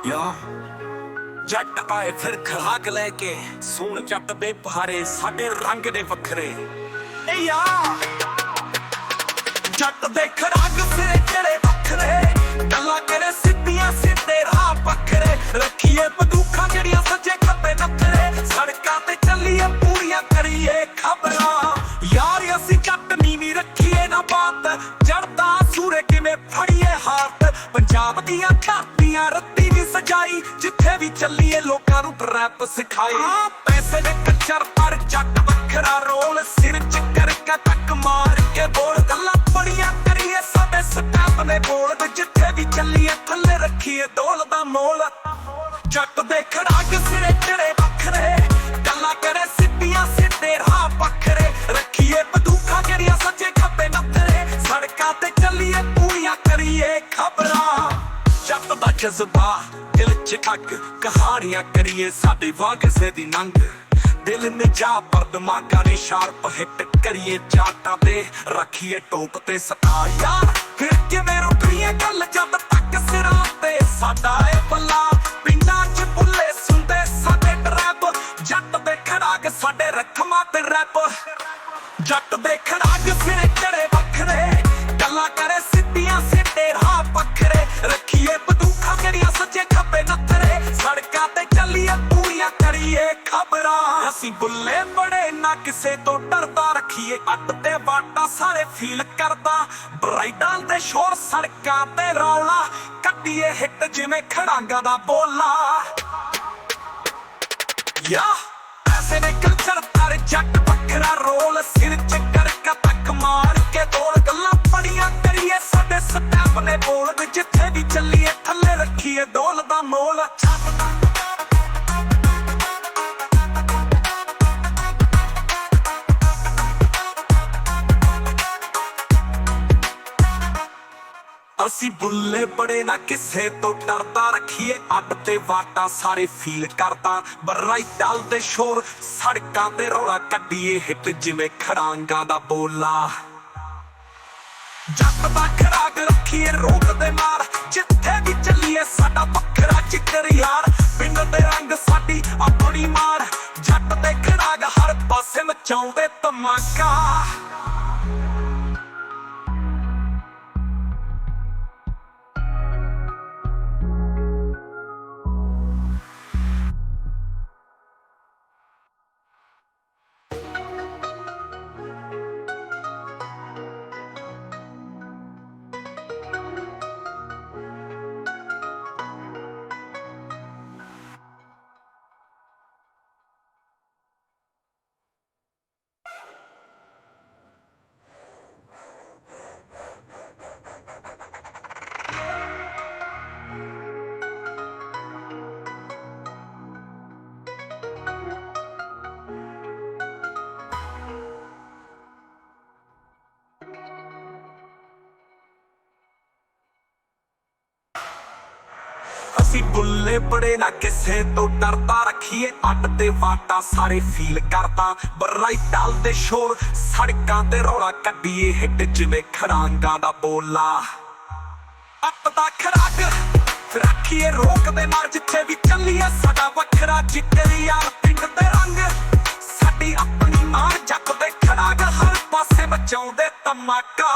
ਯਾ ਜੱਟ ਆਏ ਫਿਰ ਖਰਾਕ ਲੈ ਕੇ ਸੂਣ ਜੱਟ ਦੇ ਪਹਾਰੇ ਸਾਡੇ ਰੰਗ ਦੇ ਵੱਖਰੇ ਏ ਯਾ ਜੱਟ ਦੇ ਖਰਾਕ ਸਿਰੇ ਜਿਹੜੇ ਵੱਖਰੇ ਗੱਲਾਂ ਕਰੇ ਸਿੱਧੀਆਂ ਸਿੱਧੇ ਰਾਹ ਵੱਖਰੇ ਰੱਖੀਏ ਬੰਦੂਕਾਂ ਜਿਹੜੀਆਂ ਸੱਜੇ ਖੱਬੇ ਨੱਥਰੇ ਸੜਕਾਂ ਤੇ ਚੱਲੀਏ ਪੂਰੀਆਂ ਕਰੀਏ ਖਬਰਾਂ ਯਾਰ ਅਸੀਂ ਜੱਟ ਨੀਵੀਂ ਰੱਖੀਏ ਨਾ ਬਾਤ ਜੜਦਾ ਸੂਰੇ ਕਿਵੇਂ ਫੜੀਏ ਹਾਥ ਪੰਜਾਬ ਦੀਆਂ ਖਾਤੀਆਂ ਰੱਤੀ ਦੀ ਸਜਾਈ ਜਿੱਥੇ ਵੀ ਚੱਲੀਏ ਲੋਕਾਂ ਨੂੰ ਰੈਪ ਸਿਖਾਈ ਪੈਸੇ ਦੇ ਕੱਚਰ ਪਰ ਜੱਟ ਵੱਖਰਾ ਰੋਲ ਸਿਰ ਚ ਕਰਕੇ ਤੱਕ ਮਾਰ ਕੇ ਬੋਲ ਗੱਲਾਂ ਬੜੀਆਂ ਕਰੀਏ ਸਾਡੇ ਸਟੈਪ ਨੇ ਬੋਲ ਜਿੱਥੇ ਵੀ ਚੱਲੀਏ ਥੱਲੇ ਰੱਖੀਏ ਦੌਲ ਦਾ ਮੋਲ ਜੱਟ ਦੇ ਖੜਾਕ ਸਿਰੇ ਚੜੇ ਵੱਖਰੇ ਗੱਲਾਂ ਕਰੇ ਸਿੱਧੀਆਂ ਸਿੱਧੇ ਰਾਹ ਵੱਖਰੇ ਰੱਖੀਏ ਬੰਦੂਕਾਂ ਜਿਹੜੀਆਂ ਸੱਜੇ ਖੱਬੇ ਨੱਥਰੇ ਸੜਕਾਂ ਤੇ ਚੱਲੀਏ ਪੂਰੀਆਂ ਕਰੀਏ ਖਬਰਾਂ ਜੱਟ ਦਾ ਜਜ਼ਬਾ ਦਿਲ ਚ ਠੱਗ ਕਹਾਣੀਆਂ ਕਰੀਏ ਸਾਡੇ ਵਾਂਗ ਕਿਸੇ ਦੀ ਨੰਗ ਦਿਲ ਨੇ ਜਾ ਪਰ ਦਿਮਾਗਾਂ ਨੇ ਸ਼ਾਰਪ ਹਿੱਟ ਕਰੀਏ ਜਾਟਾਂ ਦੇ ਰੱਖੀਏ ਟੋਪ ਤੇ ਸਤਾ ਯਾਰ ਫਿਰ ਕਿਵੇਂ ਰੁਕੀਏ ਗੱਲ ਜਦ ਤੱਕ ਸਿਰਾਂ ਤੇ ਸਾਡਾ ਏ ਬੱਲਾ ਪਿੰਡਾਂ ਚ ਬੁੱਲੇ ਸੁਣਦੇ ਸਾਡੇ ਟਰੈਪ ਜੱਟ ਦੇ ਖੜਾਕ ਸਾਡੇ ਰਖਮਾਂ ਤੇ ਰੈਪ ਜੱਟ ਦੇ ਖੜਾਕ ਸਿਰੇ ਚੜੇ ਵੱਖਰੇ ਗੱਲਾਂ ਕਰੇ ਸਿੱਧੀਆਂ ਸਿੱਧੇ ਰਾਹ ਵੱਖਰੇ ਰੱਖੀਏ ਬੰਦੂਕਾਂ ਜਿਹੜੀਆਂ ਸੱਜੇ ਖੱਬੇ ਨੱਥਰੇ ਸੜਕਾਂ ਤੇ ਚੱਲੀਏ ਪੂਰੀਆਂ ਕਰੀਏ ਖਬਰਾਂ ਅਸੀਂ ਬੁੱਲੇ ਬੜੇ ਨਾ ਕਿਸੇ ਤੋਂ ਡਰਦਾ ਰੱਖੀਏ ਅੱਡ ਤੇ ਵਾਟਾ ਸਾਰੇ ਫੀਲ ਕਰਦਾ ਬਰਾਈਡਲ ਦੇ ਸ਼ੋਰ ਸੜਕਾਂ ਤੇ ਰੌਲਾ ਕੱਢੀਏ ਹਿੱਟ ਜਿਵੇਂ ਖੜਾਂਗਾ ਦਾ ਬੋਲਾ ਯਾ ਪੈਸੇ ਦੇ ਕਲਚਰ ਪਰ ਜੱਟ ਵੱਖਰਾ ਰੋਲ ਸਿਰ ਚ ਕਰਕੇ ਤੱਕ ਮਾਰ ਕੇ ਦੌੜ ਗੱਲਾਂ ਬੜੀਆਂ ਕਰੀਏ ਸਾਡੇ ਸਟੈਪ ਨੇ ਬੋਲ ਜਿੱਥੇ ਵੀ ਚੱਲੀਏ ਥੱਲੇ ਰੱਖੀਏ ਦੌਲ ਦਾ ਮੋਲ ਅਸੀਂ ਬੁੱਲੇ ਬੜੇ ਨਾ ਕਿਸੇ ਤੋਂ ਡਰਦਾ ਰੱਖੀਏ ਅੱਡ ਤੇ ਵਾਟਾ ਸਾਰੇ ਫੀਲ ਕਰਦਾ ਬਰਾਈਡਲ ਦੇ ਸ਼ੋਰ ਸੜਕਾਂ ਤੇ ਰੌਲਾ ਕੱਢੀਏ ਹਿੱਟ ਜਿਵੇਂ ਖੜਾਂਗਾ ਦਾ ਬੋਲਾ ਜੱਟ ਦਾ ਖੜਾਕ ਰੱਖੀਏ ਰੋਕ ਦੇ ਮਾਰ ਜਿੱਥੇ ਵੀ ਚੱਲੀਏ ਸਾਡਾ ਵੱਖਰਾ ਜ਼ਿਕਰ ਯਾਰ ਪਿੰਡ ਦੇ ਰੰਗ ਸਾਡੀ ਆਪਣੀ ਮਾਰ ਜੱਟ ਦੇ ਖੜਾਕ ਹਰ ਪਾਸੇ ਮਚਾਉਂਦੇ ਧਮਾਕਾ ਅਸੀਂ ਬੁੱਲੇ ਬੜੇ ਨਾ ਕਿਸੇ ਤੋਂ ਡਰਦਾ ਰੱਖੀਏ ਅੱਡ ਤੇ ਵਾਟਾ ਸਾਰੇ ਫੀਲ ਕਰਦਾ ਬਰਾਈਡਲ ਦੇ ਸ਼ੋਰ ਸੜਕਾਂ ਤੇ ਰੌਲਾ ਕੱਢੀਏ ਹਿੱਟ ਜਿਵੇਂ ਖੜਾਂਗਾ ਦਾ ਬੋਲਾ ਅੱਡ ਦਾ ਖੜਾਕ ਰੱਖੀਏ ਰੋਕ ਦੇ ਮਾਰ ਜਿੱਥੇ ਵੀ ਚੱਲੀਏ ਸਾਡਾ ਵੱਖਰਾ ਜ਼ਿਕਰ ਯਾਰ ਪਿੰਡ ਦੇ ਰੰਗ ਸਾਡੀ ਆਪਣੀ ਮਾਰ ਜੱਟ ਦੇ ਖੜਾਕ ਹਰ ਪਾਸੇ ਮਚਾਉਂਦੇ ਧਮਾਕਾ